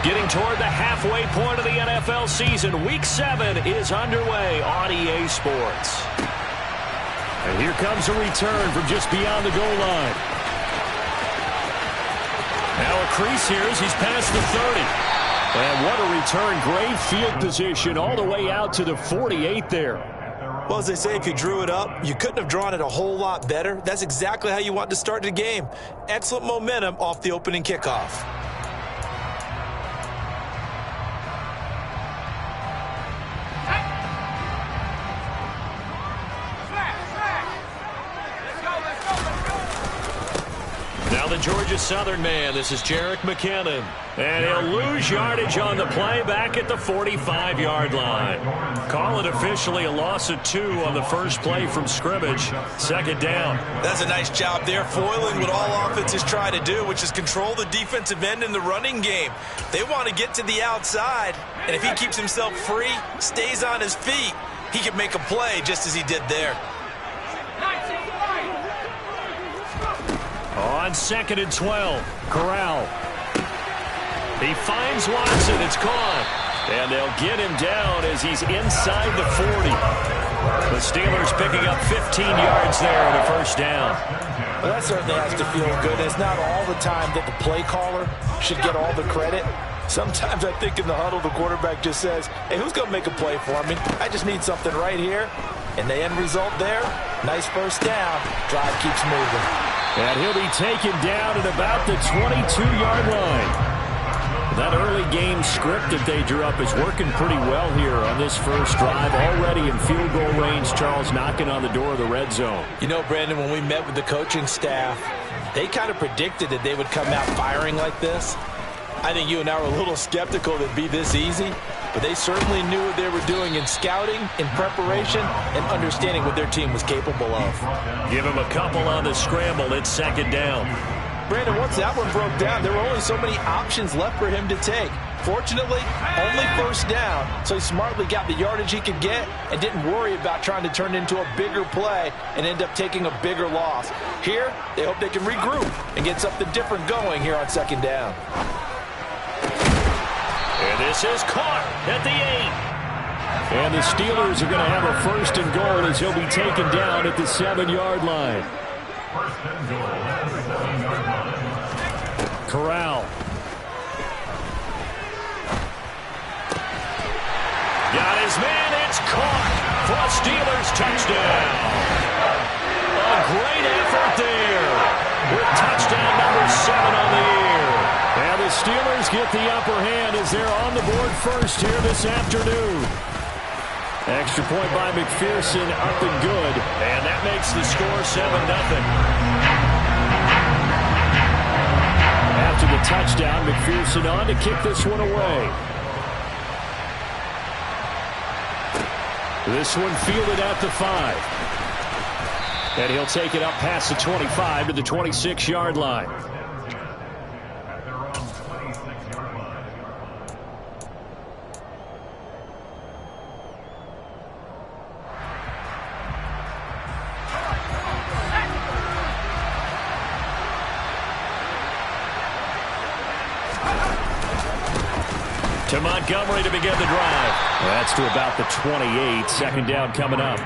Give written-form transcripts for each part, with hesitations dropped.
Getting toward the halfway point of the NFL season, Week 7 is underway on EA Sports. And here comes a return from just beyond the goal line. Now a crease here as he's past the 30. And what a return. Great field position all the way out to the 48 there. Well, as they say, if you drew it up, you couldn't have drawn it a whole lot better. That's exactly how you want to start the game. Excellent momentum off the opening kickoff. Now the Georgia Southern man, this is Jerick McKinnon. And he'll lose yardage on the play back at the 45-yard line. Call it officially a loss of 2 on the first play from scrimmage. Second down. That's a nice job there, foiling what all offenses try to do, which is control the defensive end in the running game. They want to get to the outside, and if he keeps himself free, stays on his feet, he can make a play just as he did there. On 2nd and 12, Corral. He finds Watson. It's caught. And they'll get him down as he's inside the 40. The Steelers picking up 15 yards there and a first down. Well, that certainly has to feel good. It's not all the time that the play caller should get all the credit. Sometimes I think in the huddle, the quarterback just says, hey, who's going to make a play for me? I just need something right here. And the end result there, nice first down. Drive keeps moving. And he'll be taken down at about the 22-yard line. That early game script that they drew up is working pretty well here on this first drive. Already in field goal range, Charles knocking on the door of the red zone. You know, Brandon, when we met with the coaching staff, they kind of predicted that they would come out firing like this. I think you and I were a little skeptical that it'd be this easy, but they certainly knew what they were doing in scouting, in preparation, and understanding what their team was capable of. Give him a couple on the scramble. It's second down. Brandon, once that one broke down, there were only so many options left for him to take. Fortunately, only first down, so he smartly got the yardage he could get and didn't worry about trying to turn it into a bigger play and end up taking a bigger loss. Here, they hope they can regroup and get something different going here on second down. And this is caught at the 8. And the Steelers are going to have a first and goal as he'll be taken down at the 7-yard line. Corral. Got his man. It's caught for a Steelers touchdown. A great effort there with touchdown number 7 on the year. And the Steelers get the upper hand as they're on the board first here this afternoon. Extra point by McPherson, up and good. And that makes the score 7-0. After the touchdown, McPherson on to kick this one away. This one fielded at the 5. And he'll take it up past the 25 to the 26-yard line. To Montgomery to begin the drive. That's to about the 28. Second down coming up.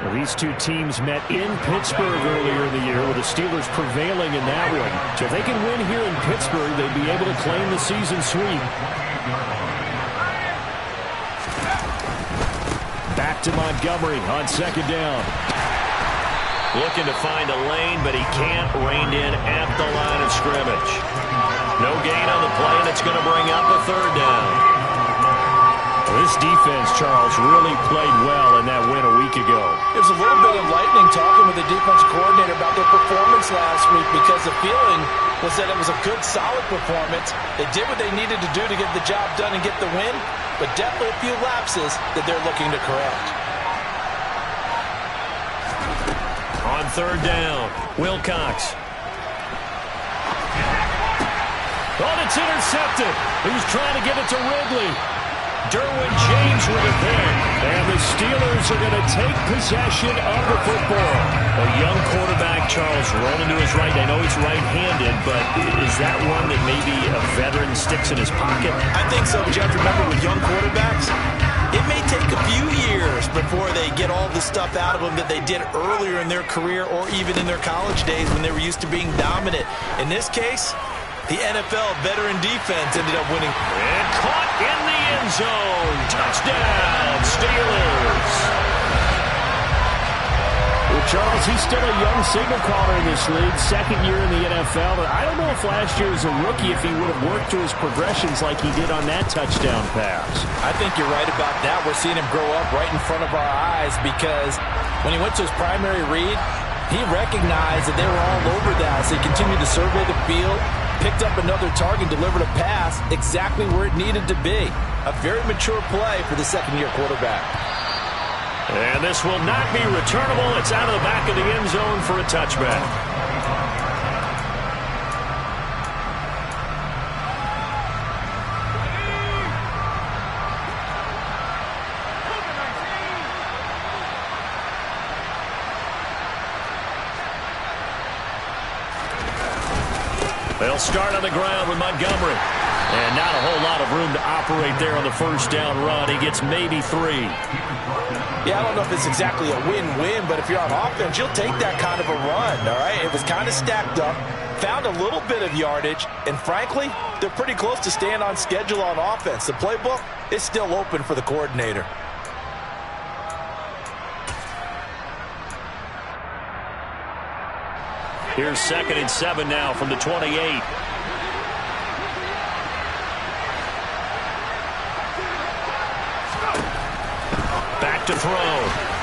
Well, these two teams met in Pittsburgh earlier in the year with the Steelers prevailing in that one. So if they can win here in Pittsburgh, they'd be able to claim the season sweep. Back to Montgomery on second down. Looking to find a lane, but he can't rein in at the line of scrimmage. No gain on the play, and it's going to bring up a third down. This defense, Charles, really played well in that win a week ago. There's a little bit of lightning talking with the defense coordinator about their performance last week because the feeling was that it was a good, solid performance. They did what they needed to do to get the job done and get the win, but definitely a few lapses that they're looking to correct. On third down, Wilcox. Oh, it's intercepted. He was trying to get it to Ridley. Derwin James with it there. And the Steelers are going to take possession of the football. A young quarterback, Charles, rolling to his right. I know he's right-handed, but is Is that one that maybe a veteran sticks in his pocket? I think so, but you have to remember with young quarterbacks, it may take a few years before they get all the stuff out of them that they did earlier in their career or even in their college days when they were used to being dominant. In this case, the NFL veteran defense ended up winning. And caught in the end zone. Touchdown, Steelers. Well, Charles, he's still a young signal caller in this league, second year in the NFL. But I don't know if last year as a rookie, if he would have worked through his progressions like he did on that touchdown pass. I think you're right about that. We're seeing him grow up right in front of our eyes because when he went to his primary read, he recognized that they were all over that. So he continued to survey the field, picked up another target, delivered a pass exactly where it needed to be. A very mature play for the second-year quarterback. And this will not be returnable. It's out of the back of the end zone for a touchback. They'll start on the ground with Montgomery. And not a whole lot of room to operate there on the first down run. He gets maybe 3. Yeah, I don't know if it's exactly a win-win, but if you're on offense, you'll take that kind of a run, all right? It was kind of stacked up, found a little bit of yardage, and frankly, they're pretty close to staying on schedule on offense. The playbook is still open for the coordinator. Here's 2nd and 7 now from the 28. Back to throw.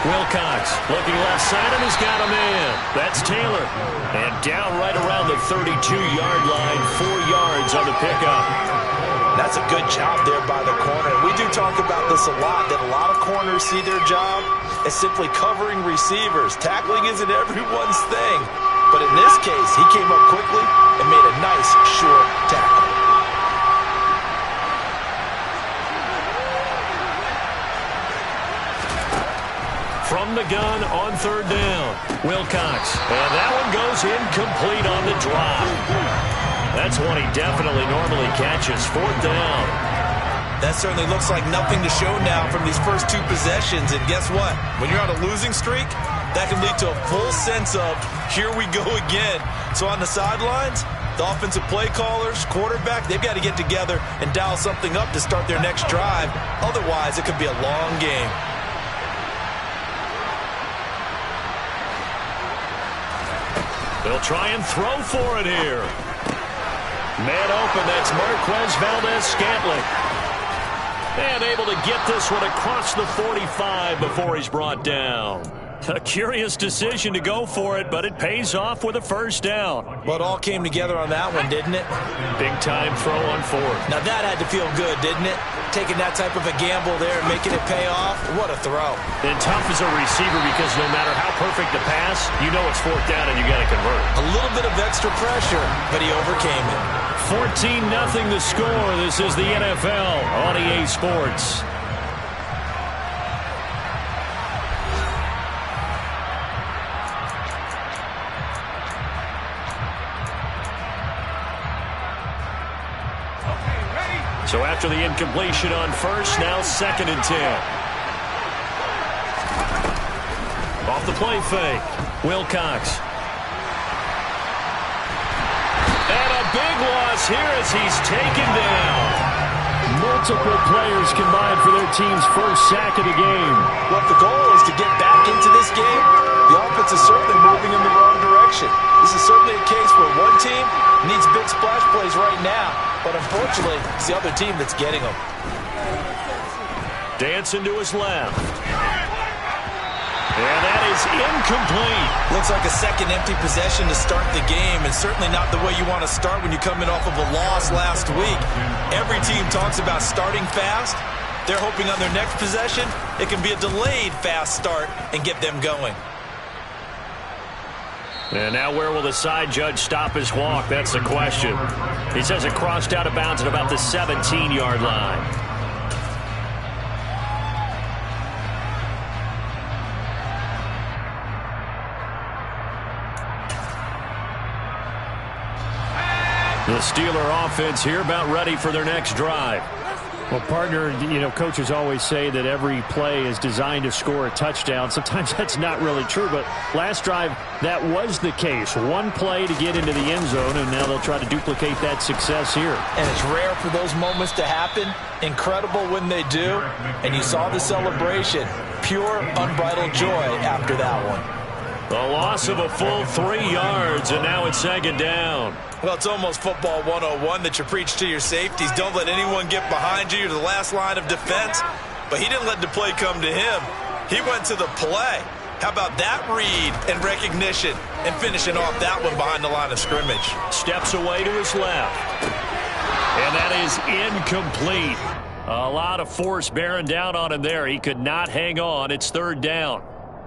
Wilcox looking left side, and he's got a man. That's Taylor. And down right around the 32-yard line, 4 yards on the pickup. That's a good job there by the corner. We do talk about this a lot, that a lot of corners see their job as simply covering receivers. Tackling isn't everyone's thing. But in this case, he came up quickly and made a nice, short tackle. From the gun on 3rd down, Wilcox. And that one goes incomplete on the drop. That's one he definitely normally catches. 4th down. That certainly looks like nothing to show now from these first 2 possessions. And guess what? When you're on a losing streak, that can lead to a full sense of, here we go again. So on the sidelines, the offensive play callers, quarterback, they've got to get together and dial something up to start their next drive. Otherwise, it could be a long game. They'll try and throw for it here. Man open, that's Marquez Valdez-Scantling. And able to get this one across the 45 before he's brought down. A curious decision to go for it, but it pays off with a 1st down. Well, it all came together on that one, didn't it? Big-time throw on 4th. Now that had to feel good, didn't it? Taking that type of a gamble there and making it pay off. What a throw. And tough as a receiver because no matter how perfect the pass, you know it's 4th down and you got to convert. A little bit of extra pressure, but he overcame it. 14-0 the score. This is the NFL on EA Sports. So after the incompletion on 1st, now 2nd and 10. Off the play fake, Wilcox. And a big loss here as he's taken down. Multiple players combined for their team's 1st sack of the game. Well, if the goal is to get back into this game, the offense is certainly moving in the wrong direction. This is certainly a case where one team needs big splash plays right now, but unfortunately, it's the other team that's getting them. Dancing to his left. And that is incomplete. Looks like a second empty possession to start the game, and certainly not the way you want to start when you're coming off of a loss last week. Every team talks about starting fast. They're hoping on their next possession, it can be a delayed fast start and get them going. And now where will the side judge stop his walk? That's the question. He says it crossed out of bounds at about the 17-yard line. The Steeler offense here about ready for their next drive. Well, partner, coaches always say that every play is designed to score a touchdown. Sometimes that's not really true, but last drive, that was the case. One play to get into the end zone, and now they'll try to duplicate that success here. And it's rare for those moments to happen. Incredible when they do. And you saw the celebration. Pure, unbridled joy after that one. A loss of a full 3 yards, and now it's second down. Well, it's almost football 101 that you preach to your safeties. Don't let anyone get behind you. You're the last line of defense. But he didn't let the play come to him. He went to the play. How about that read and recognition and finishing off that one behind the line of scrimmage? Steps away to his left. And that is incomplete. A lot of force bearing down on him there. He could not hang on. It's third down.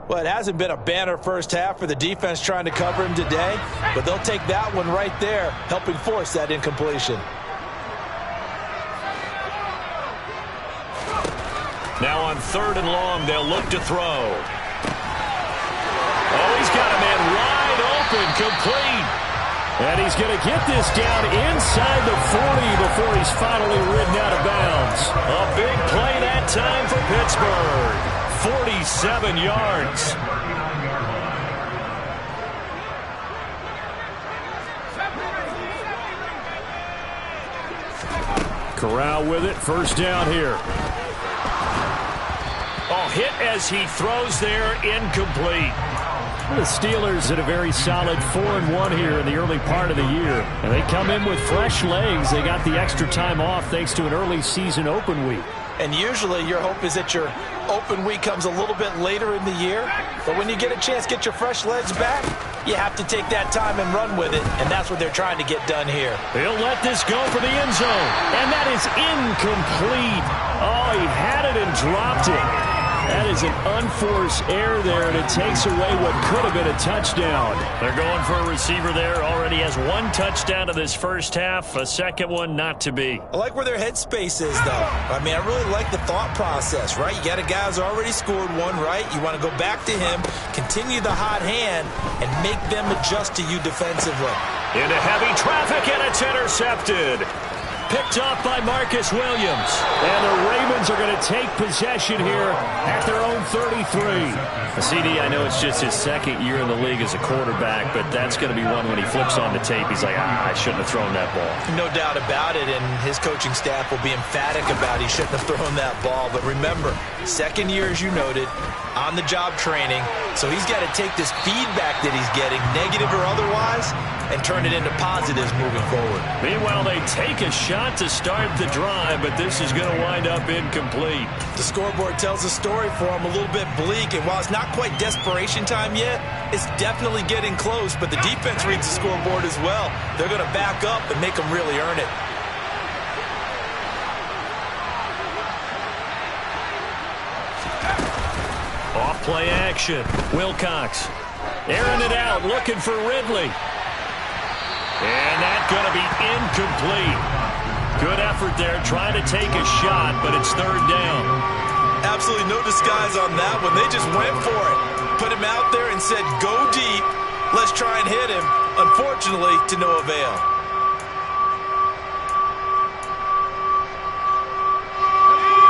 Well, it hasn't been a banner first half for the defense trying to cover him today, but they'll take that one right there, helping force that incompletion. Now on third and long, they'll look to throw. Oh, he's got a man wide open, complete. And he's going to get this down inside the 40 before he's finally ridden out of bounds. A big play that time for Pittsburgh. 47 yards. Corral with it. First down here. Oh, hit as he throws there, incomplete. The Steelers had a very solid 4-1 here in the early part of the year. And they come in with fresh legs. They got the extra time off thanks to an early season open week. And usually your hope is that your open week comes a little bit later in the year. But when you get a chance to get your fresh legs back, you have to take that time and run with it. And that's what they're trying to get done here. He'll let this go for the end zone. And that is incomplete. Oh, he had it and dropped it. That is an unforced error there, and it takes away what could have been a touchdown. They're going for a receiver there. Already has one touchdown in this first half. A second one not to be. I like where their headspace is, though. I mean, I really like the thought process, right? You got a guy who's already scored one, right? You want to go back to him, continue the hot hand, and make them adjust to you defensively. Into heavy traffic, and it's intercepted. Picked off by Marcus Williams. And the Ravens are going to take possession here at their own 33. CD, I know it's just his second year in the league as a quarterback, but that's going to be one when he flips on the tape. He's like, I shouldn't have thrown that ball. No doubt about it, and his coaching staff will be emphatic about he shouldn't have thrown that ball. But remember, second year, as you noted, on-the-job training, so he's got to take this feedback that he's getting, negative or otherwise, and turn it into positives moving forward. Meanwhile, they take a shot to start the drive, but this is going to wind up incomplete. The scoreboard tells a story for him, a little bit bleak, and while it's not quite desperation time yet, it's definitely getting close, but the defense reads the scoreboard as well. They're going to back up and make them really earn it. Off play action. Wilcox airing it out, looking for Ridley. And that's going to be incomplete. Good effort there, trying to take a shot, but it's third down. Absolutely no disguise on that one. They just went for it. Put him out there and said, go deep. Let's try and hit him. Unfortunately, to no avail.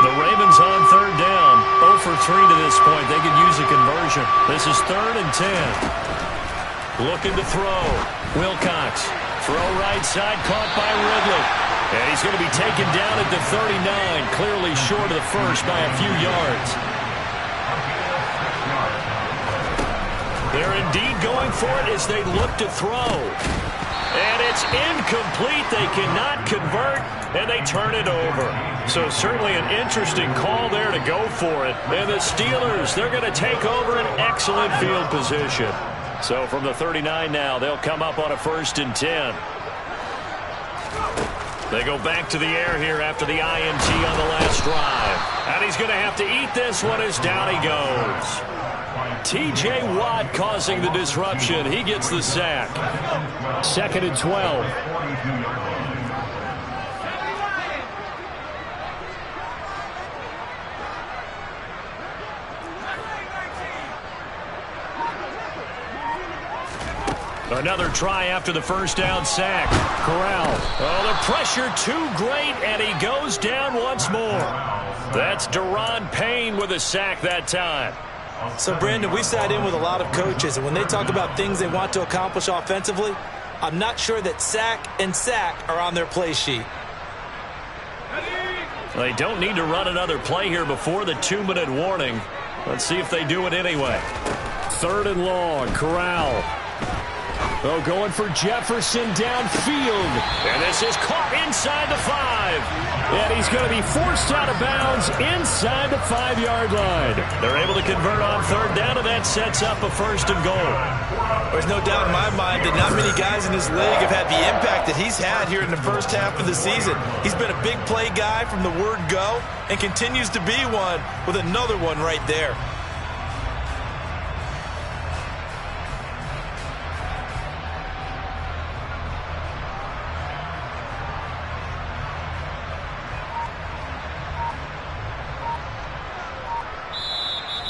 The Ravens on third down. 0 for 3 to this point. They could use a conversion. This is 3rd and 10. Looking to throw. Wilcox. Throw right side, caught by Ridley. And he's going to be taken down at the 39, clearly short of the first by a few yards. They're indeed going for it as they look to throw. And it's incomplete. They cannot convert, and they turn it over. So certainly an interesting call there to go for it. And the Steelers, they're going to take over an excellent field position. So from the 39 now, they'll come up on a 1st and 10. They go back to the air here after the INT on the last drive. And he's going to have to eat this one as down he goes. T.J. Watt causing the disruption. He gets the sack. 2nd and 12. Another try after the first down sack. Corral. Oh, the pressure too great, and he goes down once more. That's Deron Payne with a sack that time. So, Brandon, we sat in with a lot of coaches, and when they talk about things they want to accomplish offensively, I'm not sure that sack and sack are on their play sheet. They don't need to run another play here before the 2-minute warning. Let's see if they do it anyway. 3rd and long. Corral. Oh, going for Jefferson downfield. And this is caught inside the 5. And he's going to be forced out of bounds inside the 5-yard line. They're able to convert on 3rd down, and that sets up a 1st and goal. There's no doubt in my mind that not many guys in this league have had the impact that he's had here in the first half of the season. He's been a big play guy from the word go and continues to be one with another one right there.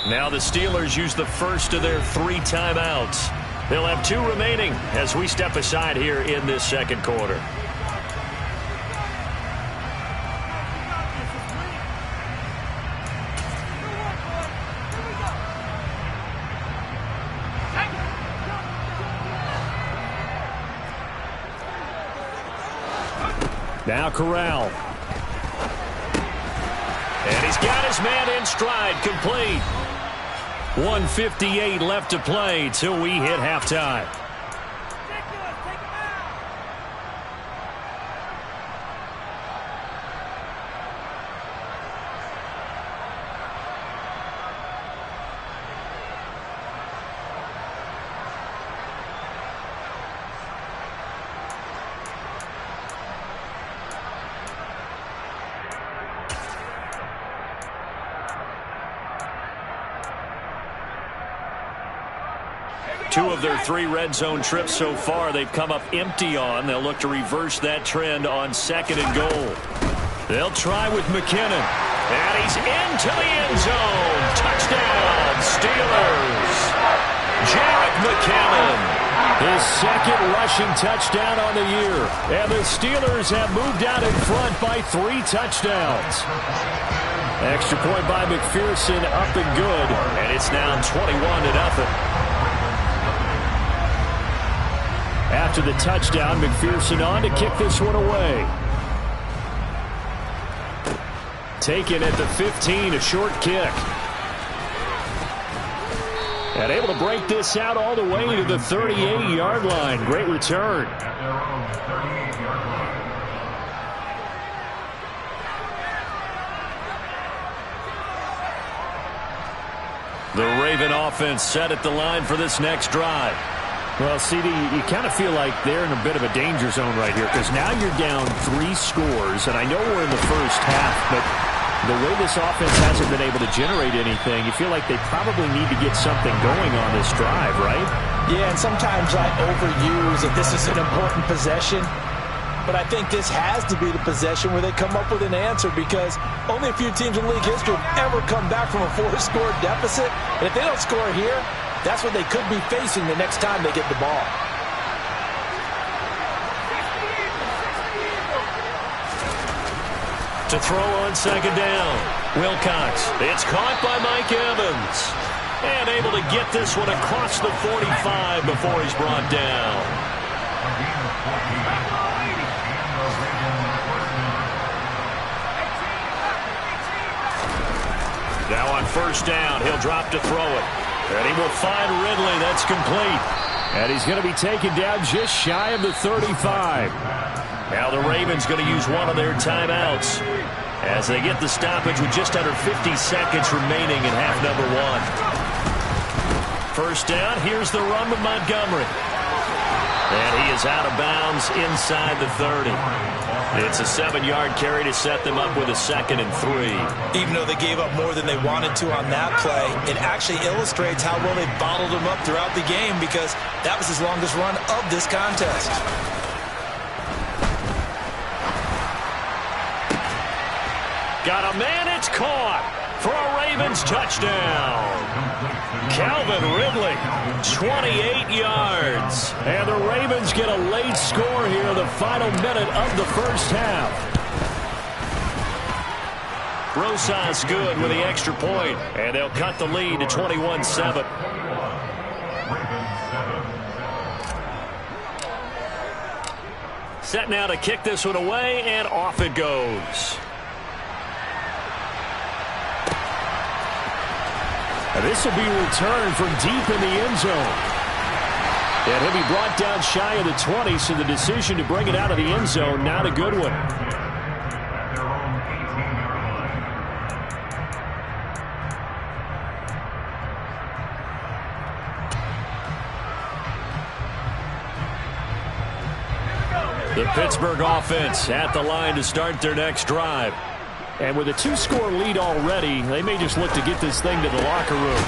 Now the Steelers use the first of their 3 timeouts. They'll have 2 remaining as we step aside here in this second quarter. Now Corral. And he's got his man in stride, complete. 1:58 left to play till we hit halftime. Two of their 3 red zone trips so far they've come up empty on. They'll look to reverse that trend on 2nd and goal. They'll try with McKinnon. And he's into the end zone. Touchdown, Steelers. Jarek McKinnon. His 2nd rushing touchdown on the year. And the Steelers have moved out in front by 3 touchdowns. Extra point by McPherson, up and good. And it's now 21-0. After the touchdown, McPherson on to kick this one away. Taken at the 15, a short kick. And able to break this out all the way to the 38-yard line. Great return. The Raven offense set at the line for this next drive. Well, CD, you kind of feel like they're in a bit of a danger zone right here because now you're down 3 scores, and I know we're in the first half, but the way this offense hasn't been able to generate anything, you feel like they probably need to get something going on this drive, right? Yeah, and sometimes I overuse that this is an important possession, but I think this has to be the possession where they come up with an answer because only a few teams in league history have ever come back from a 4-score deficit, and if they don't score here, that's what they could be facing the next time they get the ball. To throw on 2nd down. Wilcox. It's caught by Mike Evans. And able to get this one across the 45 before he's brought down. Now on 1st down, he'll drop to throw it. And he will find Ridley. That's complete. And he's going to be taken down just shy of the 35. Now the Ravens going to use one of their timeouts as they get the stoppage with just under 50 seconds remaining in half number 1. 1st down. Here's the run with Montgomery. And he is out of bounds inside the 30. It's a 7-yard carry to set them up with a 2nd and 3. Even though they gave up more than they wanted to on that play, it actually illustrates how well they bottled them up throughout the game because that was his longest run of this contest. Got a man, it's caught. for a Ravens touchdown. Calvin Ridley, 28 yards. And the Ravens get a late score here in the final minute of the first half. Rosas good with the extra point, and they'll cut the lead to 21-7. Set now to kick this one away, and off it goes. And this will be returned from deep in the end zone. And he'll be brought down shy of the 20, so the decision to bring it out of the end zone, not a good one. The Pittsburgh offense at the line to start their next drive. And with a 2-score lead already, they may just look to get this thing to the locker room.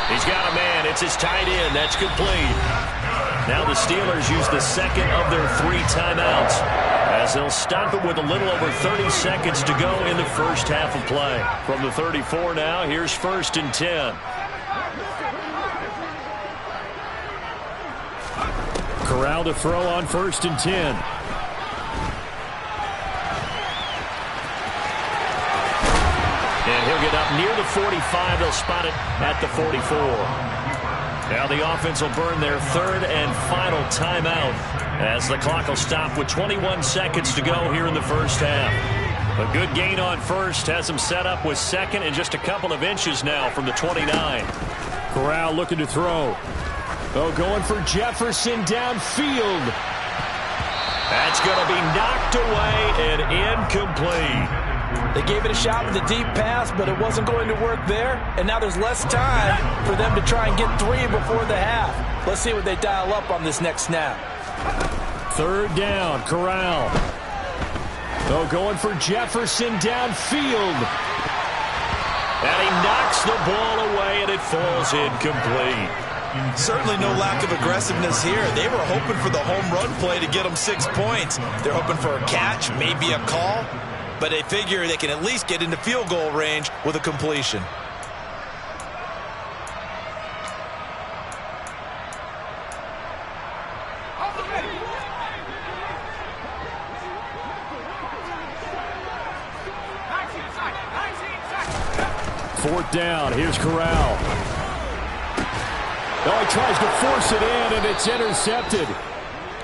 He's got a man. It's his tight end. That's complete. Now the Steelers use the second of their 3 timeouts as they'll stop it with a little over 30 seconds to go in the first half of play. From the 34 now, here's 1st and 10. Corral to throw on 1st and 10. And he'll get up near the 45. They'll spot it at the 44. Now the offense will burn their 3rd and final timeout as the clock will stop with 21 seconds to go here in the first half. A good gain on 1st has them set up with 2nd and just a couple of inches now from the 29. Corral looking to throw. Oh, going for Jefferson downfield. That's going to be knocked away and incomplete. They gave it a shot with a deep pass, but it wasn't going to work there. And now there's less time for them to try and get 3 before the half. Let's see what they dial up on this next snap. 3rd down, Corral. Oh, going for Jefferson downfield. And he knocks the ball away, and it falls incomplete. Certainly no lack of aggressiveness here. They were hoping for the home run play to get them 6 points. They're hoping for a catch, maybe a call, but they figure they can at least get into field goal range with a completion. Fourth down, here's Corral. Oh, he tries to force it in, and it's intercepted.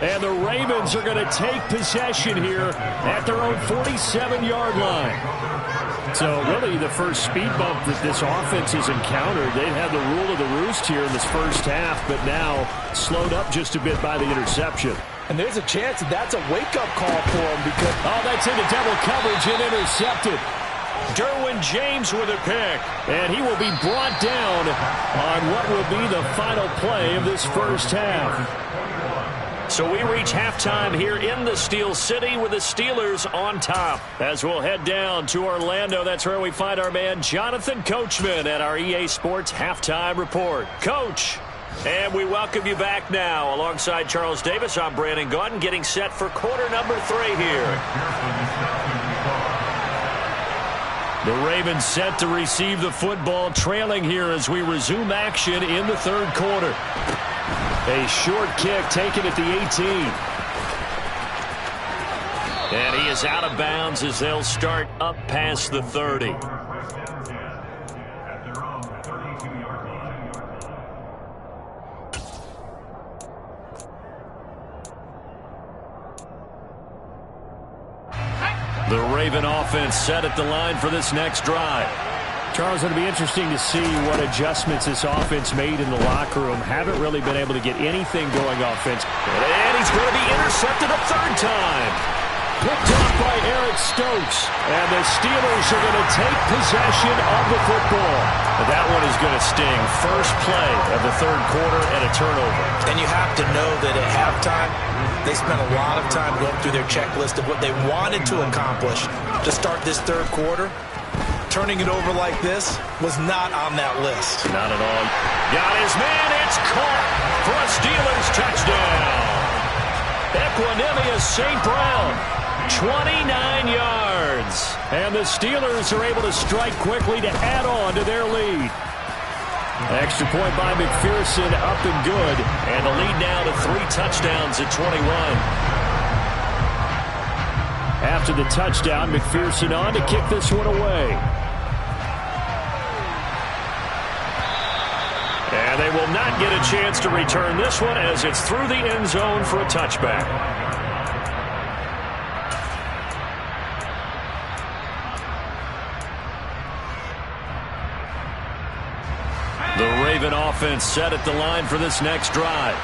And the Ravens are going to take possession here at their own 47-yard line. So really the first speed bump that this offense has encountered. They've had the rule of the roost here in this first half, but now slowed up just a bit by the interception. And there's a chance that that's a wake-up call for him because... Oh, that's into double coverage and intercepted. Derwin James with a pick. And he will be brought down on what will be the final play of this first half. So we reach halftime here in the Steel City with the Steelers on top. As we'll head down to Orlando, that's where we find our man Jonathan Coachman at our EA Sports Halftime Report. Coach, and we welcome you back now. Alongside Charles Davis, I'm Brandon Gaudin, getting set for quarter number 3 here. The Ravens set to receive the football, trailing here as we resume action in the 3rd quarter. A short kick taken at the 18. And he is out of bounds as they'll start up past the 30. The Raven offense set at the line for this next drive. Charles, it'll be interesting to see what adjustments this offense made in the locker room. Haven't really been able to get anything going offense. And he's going to be intercepted a 3rd time. Picked off by Eric Stokes. And the Steelers are going to take possession of the football. That one is going to sting. First play of the 3rd quarter and a turnover. And you have to know that at halftime, they spent a lot of time going through their checklist of what they wanted to accomplish to start this 3rd quarter. Turning it over like this was not on that list. Not at all. Got his man. It's caught for a Steelers touchdown. Equanimous St. Brown. 29 yards. And the Steelers are able to strike quickly to add on to their lead. Extra point by McPherson, up and good. And the lead now to 3 touchdowns at 21. After the touchdown, McPherson on to kick this one away. And they will not get a chance to return this one as it's through the end zone for a touchback. The Raven offense set at the line for this next drive.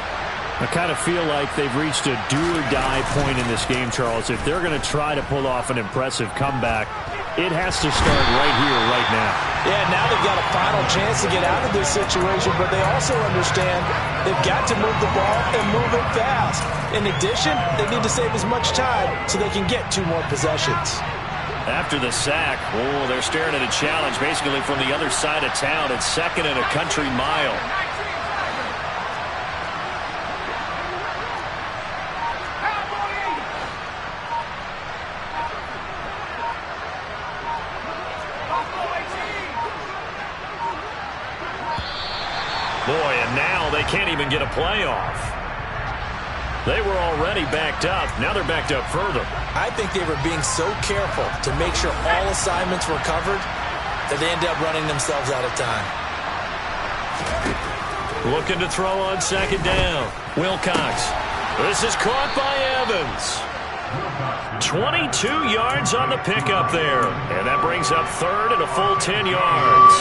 I kind of feel like they've reached a do-or-die point in this game, Charles. If they're going to try to pull off an impressive comeback, it has to start right here, right now. Yeah, now they've got a final chance to get out of this situation, but they also understand they've got to move the ball and move it fast. In addition, they need to save as much time so they can get 2 more possessions. After the sack, they're staring at a challenge basically from the other side of town. It's 2nd and a country mile. Boy, and now they can't even get a play off. They were already backed up. Now they're backed up further. I think they were being so careful to make sure all assignments were covered that they end up running themselves out of time. Looking to throw on 2nd down. Wilcox. This is caught by Evans. 22 yards on the pickup there. And that brings up 3rd and a full 10 yards.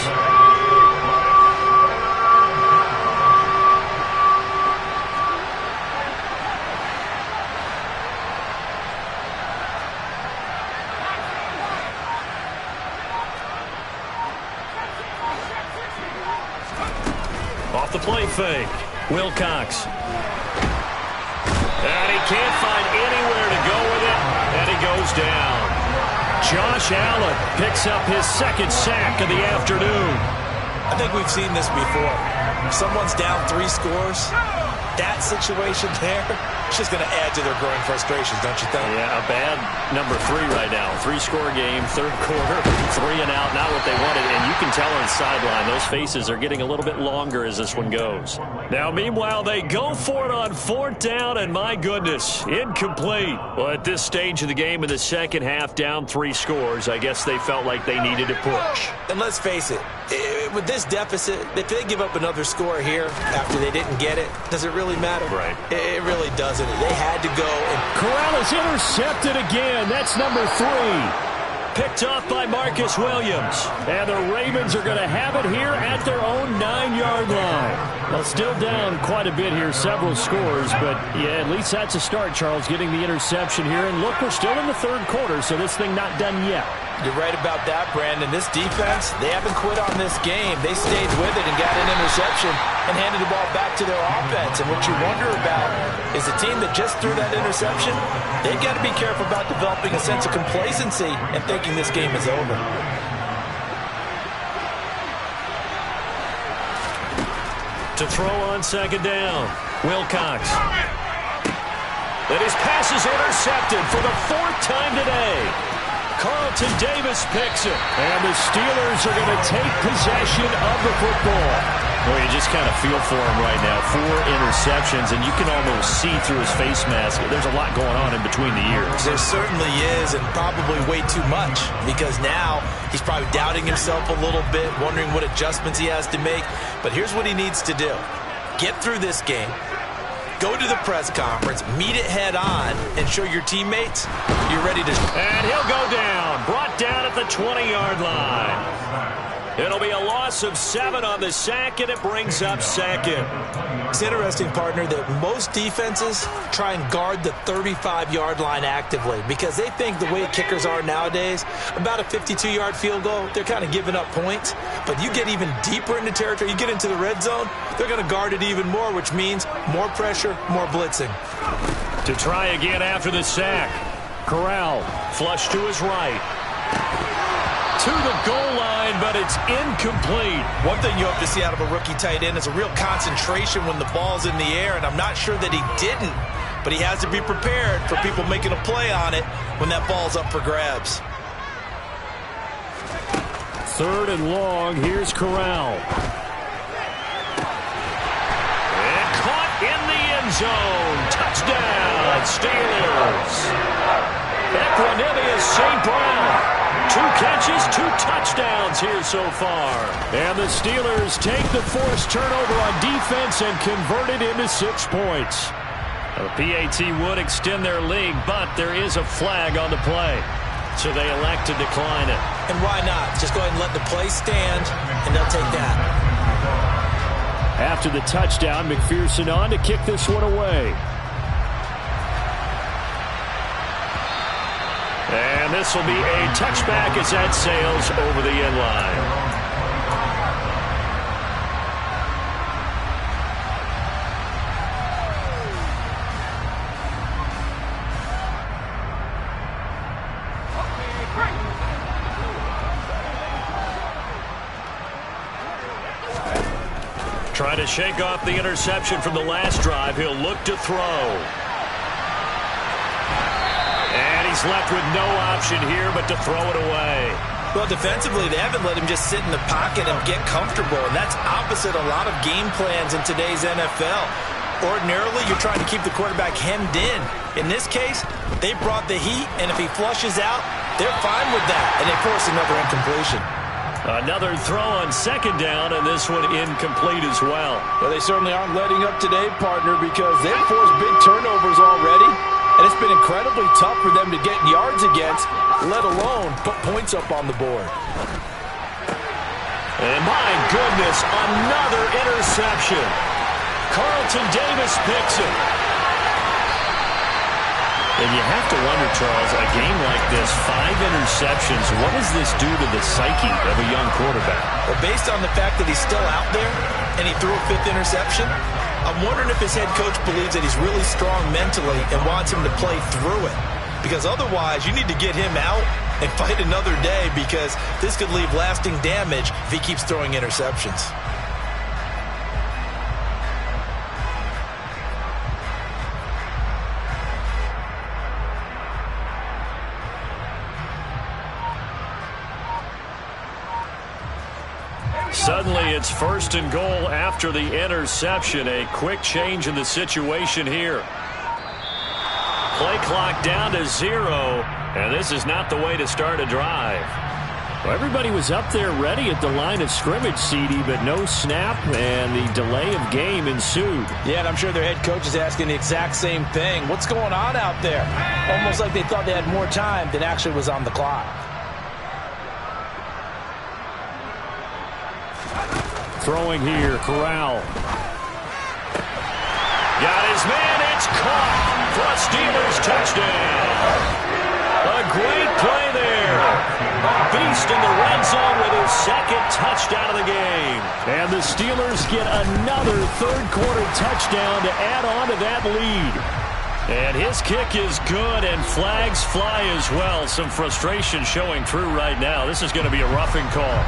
Off the play fake. Wilcox. And he can't find anywhere to go with it. And he goes down. Josh Allen picks up his 2nd sack of the afternoon. I think we've seen this before. If someone's down 3 scores, that situation there, it's just going to add to their growing frustrations, don't you think? Yeah, a bad number 3 right now. 3-score game, 3rd quarter, 3 and out, not what they wanted. And you can tell on the sideline, those faces are getting a little bit longer as this one goes. Now, meanwhile, they go for it on 4th down, and my goodness, incomplete. Well, at this stage of the game in the second half, down 3 scores, I guess they felt like they needed to push. And let's face it, with this deficit, if they give up another score here after they didn't get it, does it really matter? Right. It really doesn't. They had to go. Corral is intercepted again. That's number 3. Picked off by Marcus Williams. And the Ravens are going to have it here at their own 9-yard line. Well, still down quite a bit here, several scores. But, yeah, at least that's a start, Charles, getting the interception here. And, look, we're still in the 3rd quarter, so this thing not done yet. You're right about that, Brandon. This defense, they haven't quit on this game. They stayed with it and got an interception and handed the ball back to their offense. And what you wonder about is a team that just threw that interception, they've got to be careful about developing a sense of complacency and thinking this game is over. To throw on 2nd down. Wilcox. And his pass is intercepted for the 4th time today. Carlton Davis picks it. And the Steelers are going to take possession of the football. Well, you just kind of feel for him right now. 4 interceptions, and you can almost see through his face mask. There's a lot going on in between the ears. There certainly is, and probably way too much, because now he's probably doubting himself a little bit, wondering what adjustments he has to make. But here's what he needs to do. Get through this game. Go to the press conference, meet it head on, and show your teammates you're ready to... And he'll go down. Brought down at the 20-yard line. It'll be a loss of 7 on the sack, and it brings up 2nd. It's interesting, partner, that most defenses try and guard the 35-yard line actively because they think the way kickers are nowadays, about a 52-yard field goal, they're kind of giving up points. But you get even deeper into territory, you get into the red zone, they're going to guard it even more, which means more pressure, more blitzing. To try again after the sack. Corral, flush to his right. To the goal line, but it's incomplete. One thing you hope to see out of a rookie tight end is a real concentration when the ball's in the air, and I'm not sure that he didn't but he has to be prepared for people making a play on it when that ball's up for grabs. 3rd and long. Here's Corral. And caught in the end zone. Touchdown, Steelers. Equanimous St. Brown. 2 catches, 2 touchdowns here so far. And the Steelers take the forced turnover on defense and convert it into 6 points. The PAT would extend their lead, but there is a flag on the play. So they elect to decline it. And why not? Just go ahead and let the play stand, and they'll take that. After the touchdown, McPherson on to kick this one away. And this will be a touchback as that sails over the end line. Trying to shake off the interception from the last drive. He'll look to throw. And he's left with no option here but to throw it away. Well, defensively, they haven't let him just sit in the pocket and get comfortable, and that's opposite a lot of game plans in today's NFL. Ordinarily, you're trying to keep the quarterback hemmed in. In this case, they brought the heat, and if he flushes out, they're fine with that, and they force another incompletion. Another throw on 2nd down, and this one incomplete as well. Well, they certainly aren't letting up today, partner, because they've forced big turnovers already. And it's been incredibly tough for them to get yards against, let alone put points up on the board. And my goodness, another interception. Carlton Davis picks it. And you have to wonder, Charles, a game like this, 5 interceptions, what does this do to the psyche of a young quarterback? Well, based on the fact that he's still out there and he threw a 5th interception, I'm wondering if his head coach believes that he's really strong mentally and wants him to play through it. Because otherwise, you need to get him out and fight another day, because this could leave lasting damage if he keeps throwing interceptions. Suddenly, it's 1st and goal after the interception. A quick change in the situation here. Play clock down to 0, and this is not the way to start a drive. Well, everybody was up there ready at the line of scrimmage, CD, but no snap, and the delay of game ensued. Yeah, and I'm sure their head coach is asking the exact same thing. What's going on out there? Almost like they thought they had more time than actually was on the clock. Throwing here, Corral. Got his man, it's caught for a Steelers touchdown. A great play there. A beast in the red zone with his 2nd touchdown of the game. And the Steelers get another 3rd quarter touchdown to add on to that lead. And his kick is good, and flags fly as well. Some frustration showing through right now. This is going to be a roughing call.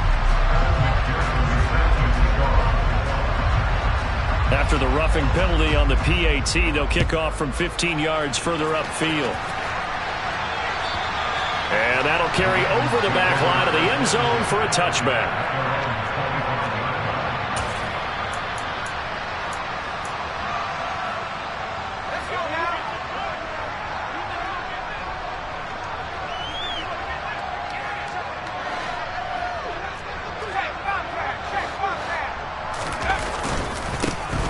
After the roughing penalty on the PAT, they'll kick off from 15 yards further upfield. And that'll carry over the back line of the end zone for a touchback.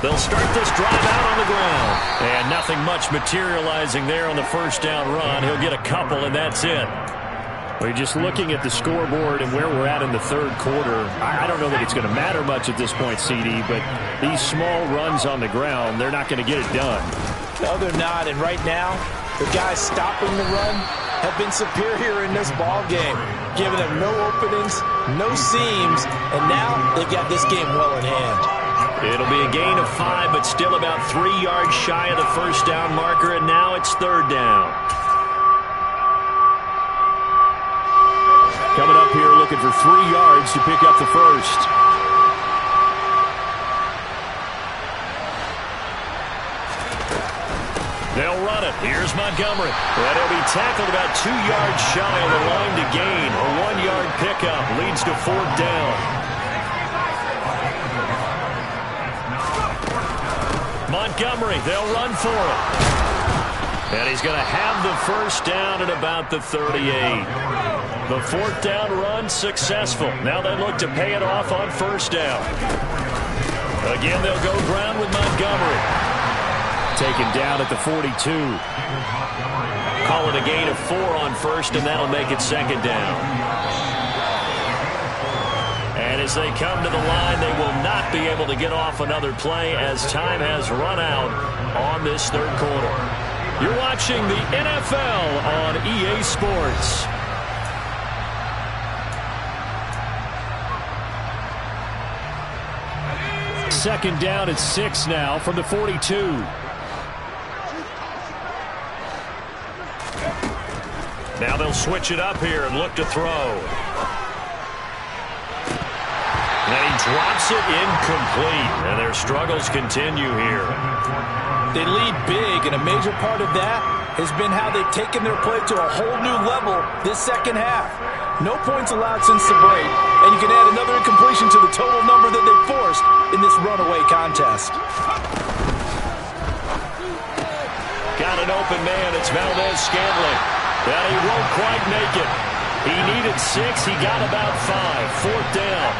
They'll start this drive out on the ground. And nothing much materializing there on the 1st down run. He'll get a couple, and that's it. We're just looking at the scoreboard and where we're at in the 3rd quarter. I don't know that it's going to matter much at this point, CD, but these small runs on the ground, they're not going to get it done. No, they're not. And right now, the guys stopping the run have been superior in this ball game, giving them no openings, no seams, and now they've got this game well in hand. It'll be a gain of 5, but still about 3 yards shy of the 1st down marker, and now it's 3rd down. Coming up here looking for 3 yards to pick up the 1st. They'll run it. Here's Montgomery. And he'll be tackled about 2 yards shy of the line to gain. A 1-yard pickup leads to 4th down. Montgomery, they'll run for it. And he's going to have the 1st down at about the 38. The 4th down run successful. Now they look to pay it off on 1st down. Again, they'll go ground with Montgomery. Taken down at the 42. Call it a gain of 4 on 1st, and that'll make it 2nd down. And as they come to the line, they will not be able to get off another play as time has run out on this 3rd quarter. You're watching the NFL on EA Sports. Second down at 6 now from the 42. Now they'll switch it up here and look to throw. And he drops it incomplete. And their struggles continue here. They lead big, and a major part of that has been how they've taken their play to a whole new level this second half. No points allowed since the break, and you can add another incompletion to the total number that they forced in this runaway contest. Got an open man. It's Valdez-Scantling. Well, he won't quite make it. He needed 6. He got about 5. 4th down.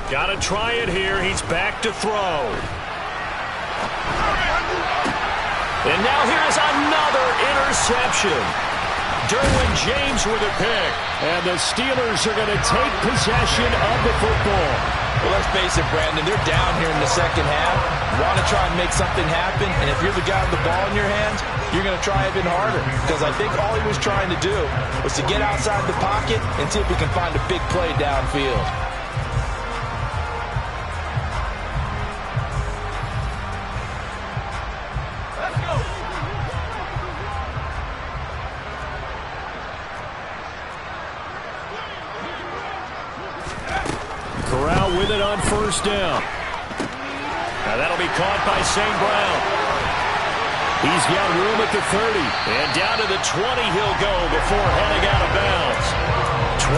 Got to try it here. He's back to throw. And now here's another interception. Derwin James with a pick. And the Steelers are going to take possession of the football. Well, let's face it, Brandon. They're down here in the second half. Want to try and make something happen. And if you're the guy with the ball in your hands, you're going to try even harder. Because I think all he was trying to do was to get outside the pocket and see if he can find a big play downfield. With it on 1st down. Now that'll be caught by St. Brown. He's got room at the 30. And down to the 20 he'll go before heading out of bounds.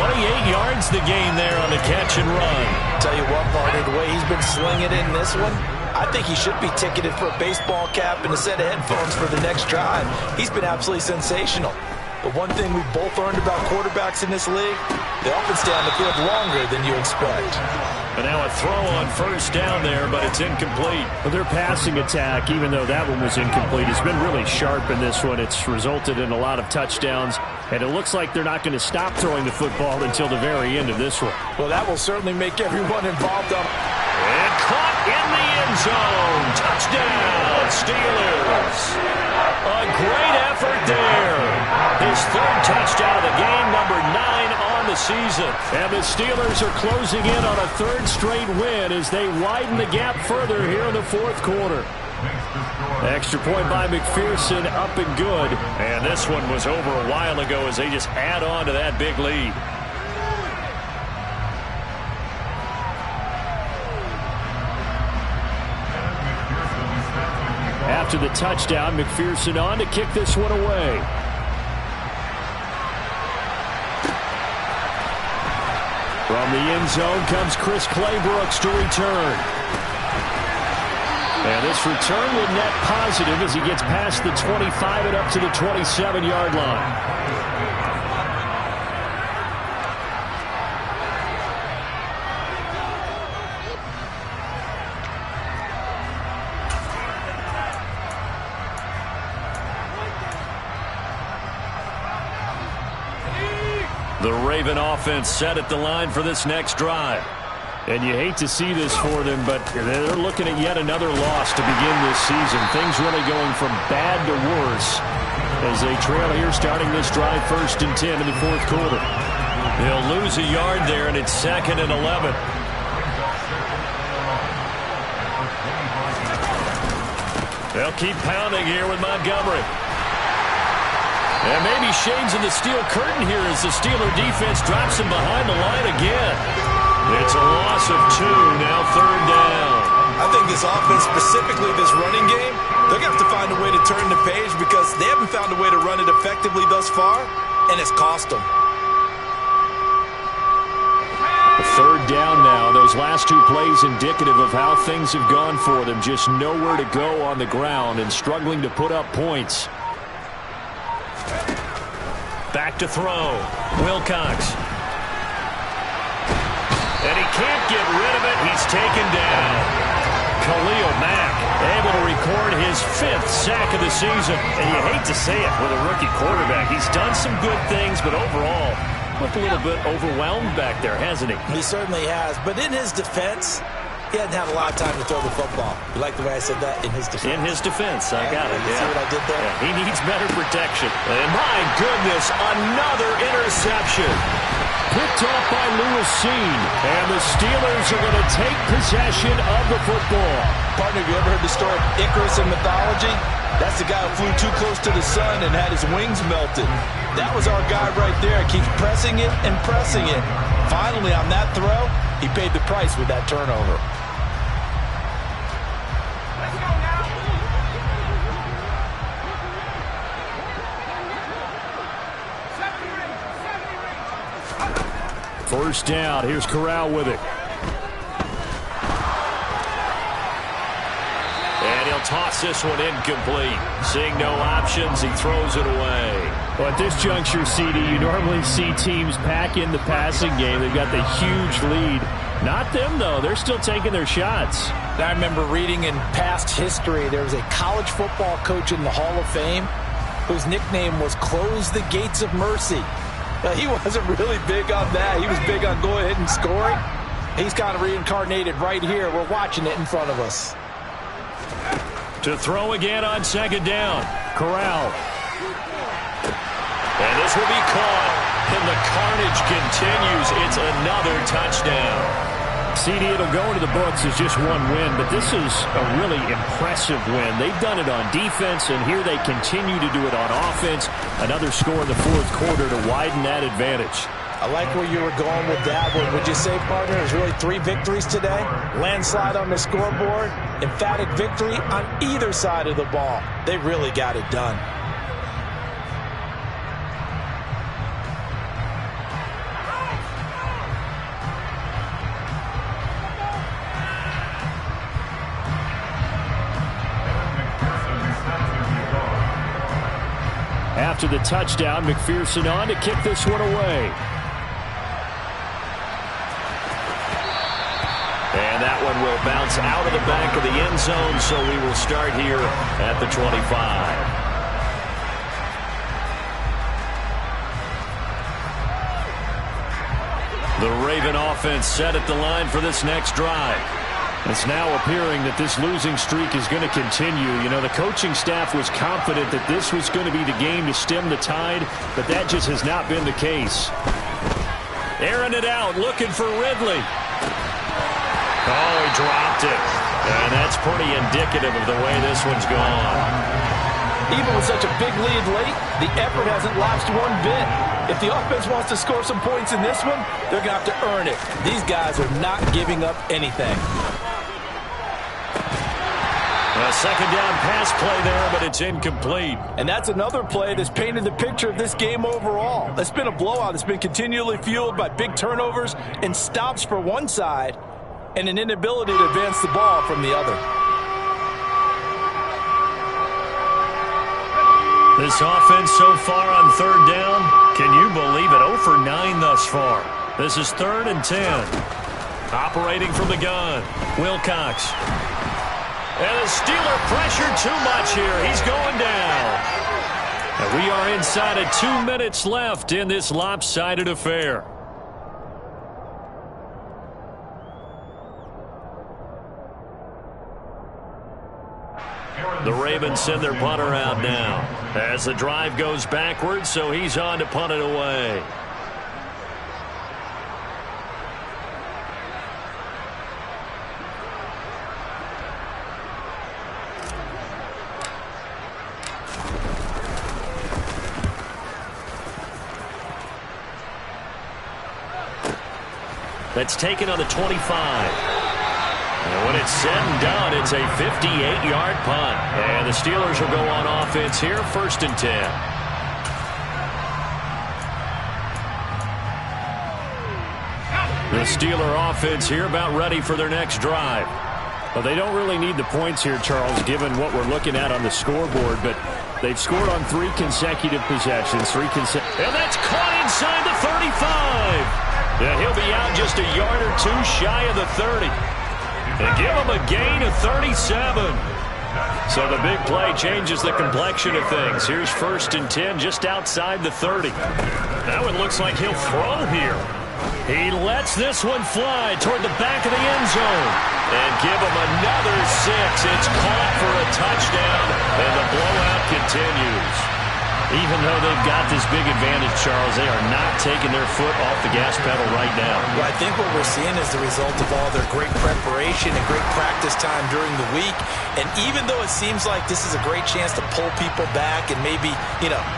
28 yards the gain there on the catch and run. Tell you what, partner, the way he's been slinging in this one, I think he should be ticketed for a baseball cap and a set of headphones for the next drive. He's been absolutely sensational. But one thing we've both learned about quarterbacks in this league, they often stay on the field longer than you expect. And now a throw on 1st down there, but it's incomplete. Well, their passing attack, even though that one was incomplete, has been really sharp in this one. It's resulted in a lot of touchdowns, and it looks like they're not going to stop throwing the football until the very end of this one. Well, that will certainly make everyone involved up. And caught in the end zone. Touchdown, Steelers. A great effort there. His 3rd touchdown of the game, number 9 on the season. And the Steelers are closing in on a 3rd straight win as they widen the gap further here in the 4th quarter. Extra point by McPherson, up and good. And this one was over a while ago as they just add on to that big lead. After the touchdown, McPherson on to kick this one away. From the end zone comes Chris Claybrooks to return. And this return will net positive as he gets past the 25 and up to the 27-yard line. The Raven offense set at the line for this next drive. And you hate to see this for them, but they're looking at yet another loss to begin this season. Things really going from bad to worse as they trail here starting this drive 1st and 10 in the 4th quarter. He'll lose a yard there, and it's 2nd and 11. They'll keep pounding here with Montgomery. And maybe shades in the steel curtain here as the Steeler defense drops him behind the line again. It's a loss of 2, now 3rd down. I think this offense, specifically this running game, they're going to have to find a way to turn the page because they haven't found a way to run it effectively thus far, and it's cost them. 3rd down now. Those last 2 plays indicative of how things have gone for them. Just nowhere to go on the ground and struggling to put up points. Back to throw. Wilcox. And he can't get rid of it. He's taken down. Khalil Mack able to record his 5th sack of the season. And you hate to say it with a rookie quarterback. He's done some good things, but overall, looked a little bit overwhelmed back there, hasn't he? He certainly has. But in his defense, he hadn't had a lot of time to throw the football. You like the way I said that? In his defense. In his defense. I got it. You see what I did there? Yeah, he needs better protection. And my goodness, another interception. Picked off by Lewis Seen. And the Steelers are going to take possession of the football. Partner, have you ever heard the story of Icarus in mythology? That's the guy who flew too close to the sun and had his wings melted. That was our guy right there. Keeps pressing it and pressing it. Finally, on that throw, he paid the price with that turnover. First down. Here's Corral with it. And he'll toss this one incomplete. Seeing no options, he throws it away. Well, at this juncture, CD, you normally see teams pack in the passing game. They've got the huge lead. Not them, though. They're still taking their shots. I remember reading in past history, there was a college football coach in the Hall of Fame whose nickname was Close the Gates of Mercy. Now, he wasn't really big on that. He was big on going ahead and scoring. He's kind of reincarnated right here. We're watching it in front of us. To throw again on 2nd down. Corral. And this will be caught. And the carnage continues. It's another touchdown. CD, it'll go into the books as just one win, but this is a really impressive win. They've done it on defense, and here they continue to do it on offense. Another score in the 4th quarter to widen that advantage. I like where you were going with that one. Would you say, partner, there's really 3 victories today? Landslide on the scoreboard, emphatic victory on either side of the ball. They really got it done. After the touchdown, McPherson on to kick this one away. And that one will bounce out of the back of the end zone, so we will start here at the 25. The Raven offense set at the line for this next drive. It's now appearing that this losing streak is going to continue. You know, the coaching staff was confident that this was going to be the game to stem the tide, but that just has not been the case. Airing it out, looking for Ridley. Oh, he dropped it. And that's pretty indicative of the way this one's gone. Even with such a big lead late, the effort hasn't lapsed one bit. If the offense wants to score some points in this one, they're going to have to earn it. These guys are not giving up anything. A 2nd down pass play there, but it's incomplete. And that's another play that's painted the picture of this game overall. It's been a blowout. It's been continually fueled by big turnovers and stops for one side and an inability to advance the ball from the other. This offense so far on 3rd down, can you believe it? 0 for 9 thus far. This is 3rd and 10. Operating from the gun, Wilcox. And the Steeler pressure too much here. He's going down. And we are inside of 2 minutes left in this lopsided affair. The Ravens send their punter out now as the drive goes backwards, so he's on to punt it away. that's taken on the 25. And when it's said and done, it's a 58-yard punt. And the Steelers will go on offense here, 1st and 10. The Steeler offense here about ready for their next drive. Well, they don't really need the points here, Charles, given what we're looking at on the scoreboard, but they've scored on 3 consecutive possessions. And that's caught inside the 35. And he'll be out just a yard or 2 shy of the 30. And give him a gain of 37. So the big play changes the complexion of things. Here's 1st and 10 just outside the 30. Now it looks like he'll throw here. He lets this one fly toward the back of the end zone. And give him another 6. It's caught for a touchdown, and the blowout continues. Even though they've got this big advantage, Charles, they are not taking their foot off the gas pedal right now. Well, I think what we're seeing is the result of all their great preparation and great practice time during the week. And even though it seems like this is a great chance to pull people back and maybe,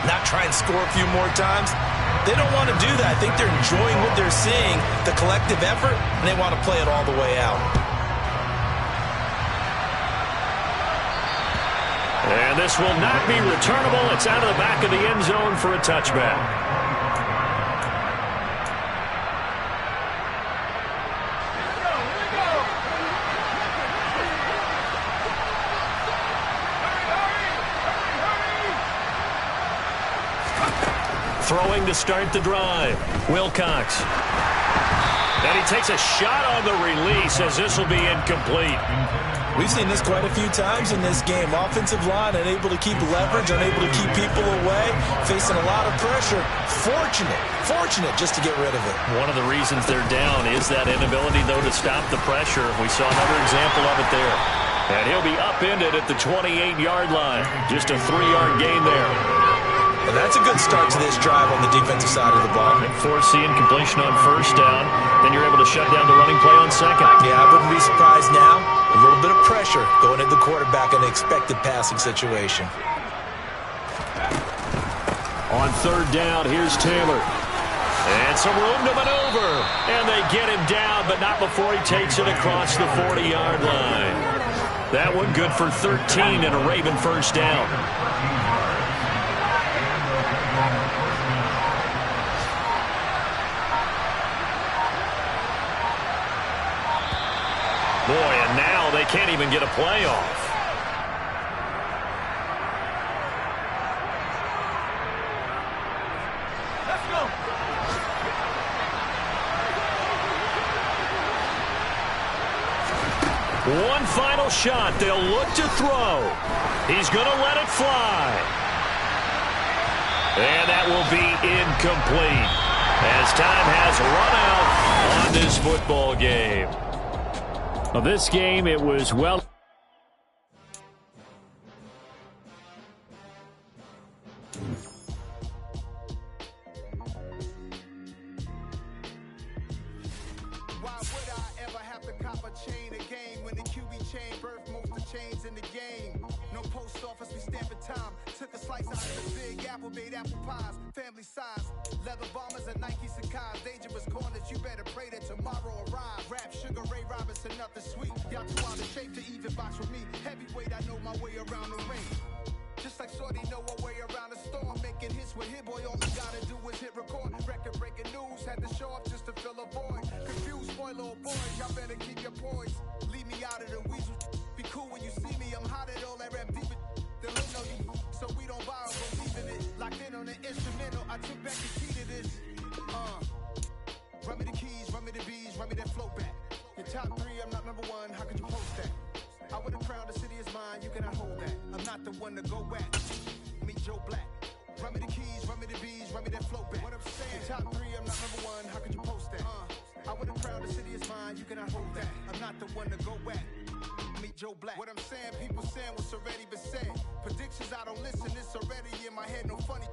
not try and score a few more times, they don't want to do that. I think they're enjoying what they're seeing, the collective effort, and they want to play it all the way out. And this will not be returnable. It's out of the back of the end zone for a touchback. Throwing to start the drive, Wilcox. And he takes a shot on the release as this will be incomplete. We've seen this quite a few times in this game. Offensive line unable to keep leverage, unable to keep people away, facing a lot of pressure. Fortunate just to get rid of it. One of the reasons they're down is that inability, though, to stop the pressure. We saw another example of it there. And he'll be upended at the 28-yard line. Just a 3-yard gain there. And that's a good start to this drive on the defensive side of the ball. Forcing completion on 1st down. Then you're able to shut down the running play on 2nd. Yeah, I wouldn't be surprised now. A little bit of pressure going at the quarterback in an expected passing situation. On 3rd down, here's Taylor. And some room to maneuver. And they get him down, but not before he takes it across the 40-yard line. That one good for 13 and a Raven 1st down. Boy, and now they can't even get a play off. Let's go. One final shot. They'll look to throw. He's going to let it fly. And that will be incomplete as time has run out on this football game. Of this game, it was well. Why would I ever have to cop a chain again when the QB chain birthed most of the chains in the game? No post office, we stamping time. Took a slice out of the big apple, made apple pies, family size. Leather bombers and Nike Sacai's, dangerous corners, you better pray that tomorrow arrives. Rap, Sugar Ray Robinson, nothing sweet. Y'all too out of shape to even box with me. Heavyweight, I know my way around the ring. Just like Shorty know her way around the storm. Making hits with Hit Boy, all he gotta do is hit record. Record breaking news, had to show up just to fill a void. Confused, spoiled little boys, y'all better keep your poise. Leave me out of the weasel. Be cool when you see me, I'm hot at all that rap deep. The hood know you, so we don't borrow, believe in it. Locked in on the instrumental, I took back the key to this. Run me the keys, run me the bees, run me that flow back. Your top 3, I'm not number 1, how could you post that? I would have crowned the city is mine, you cannot hold that. I'm not the one to go back. Meet Joe Black. Run me the keys, run me the bees, run me that flow back. What I'm saying, top 3, I'm not number 1, how could you post that? I would have crowned the city is mine, you cannot hold that. I'm not the one to go back. Meet Joe Black. What I'm saying, people saying what's already been said. Predictions, I don't listen, it's already in my head, no funny.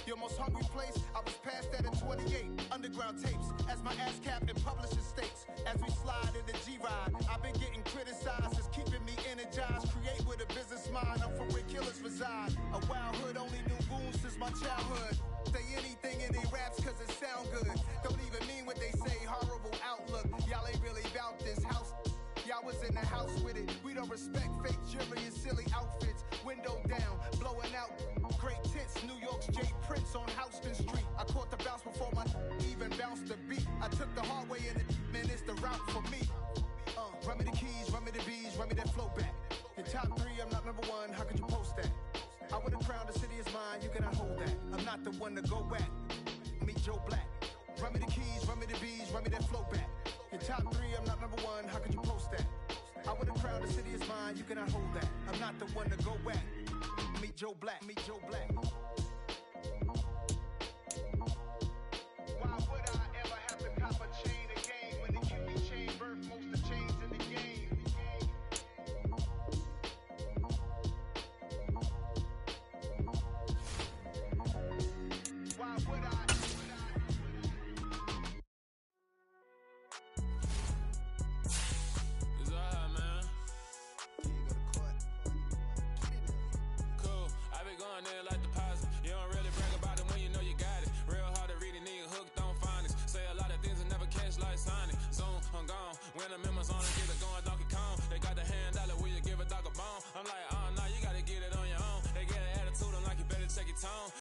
Your most hungry place, I was past that at 28. Underground tapes, as my ass cap in publishing states. As we slide in the G-Ride, I've been getting criticized, it's keeping me energized. Create with a business mind, I'm from where killers reside. A wild hood, only knew goons since my childhood. Say anything in they raps cause it sound good. Don't even mean what they say, horrible outlook. with it. We don't respect fake jewelry and silly outfits. Window down, blowing out great tits. New York's J. Prince on Houston Street. I caught the bounce before my even bounced the beat. I took the hard way and man, it's the route for me. Run me the keys, run me the bees, run me that flow back. Your top 3, I'm not number 1, how could you post that? I would have crowned the city is mine, you cannot hold that. I'm not the one to go back. Meet Joe Black. Run me the keys, run me the bees, run me that flow back. Your top 3, I'm not number 1, how could you post that? I would have crowned the city is mine, you cannot hold that. I'm not the one to go back. Meet Joe Black, meet Joe Black. Why would I ever have to cop a chain again when the QB chain birthed most of chains in the game? Why would I? It's alright, man. Cool. I been going there like the